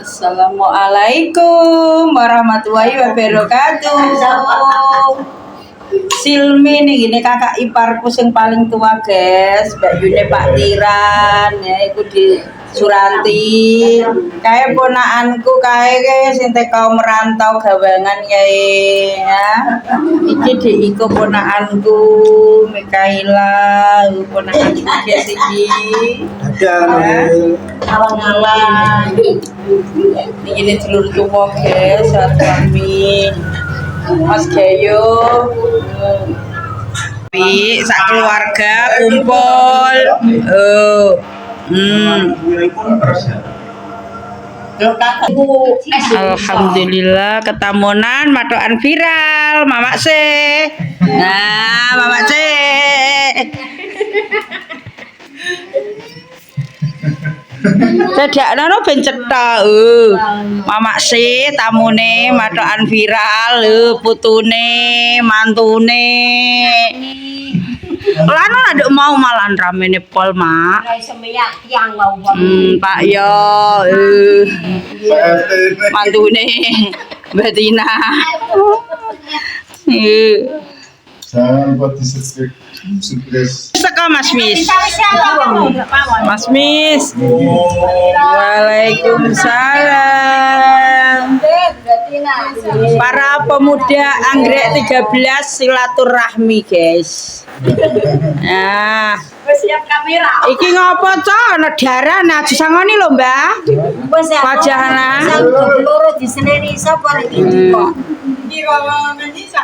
Assalamualaikum warahmatullahi wabarakatuh. Silmi nih gini kakak iparku yang paling tua guys, Mbak Yune Pak Tiran ya, iku di Suranti. Kayak ponakanku kayak sing teko merantau gawangan kae ya. Iki dhek iku ponakanku Mikaela, ponakanku guys iki. Awang-awang. Ini telur tuwa guys, kami Mas Gayo. Sak keluarga kumpul. Alhamdulillah ketamunan matokan viral Mama C. Nah, Mama C. Cedak nono ben cetha. Mama C tamune matokan viral, putune, mantune. Lano aduk mau malan ramene pol, Mak. Pak yo. Mantune Mbak Tina. Jangan buat surprise. Saka Mas Mis. Mas Mis. Waalaikumsalam. Para pemuda Anggrek 13 silaturahmi, guys. Nah, siap kamera. iki ngopo to? Ana darah nah disangoni lho, Mbah. Wajahna. Loro diseneni sapa iki kok. Iki kok menisa.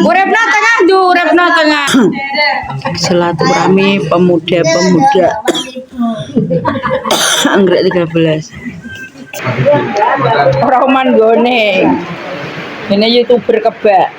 Uripna tengah, uripna tengah. Silaturahmi pemuda-pemuda Anggrek 13. Roman Gone. Ini YouTuber kebak.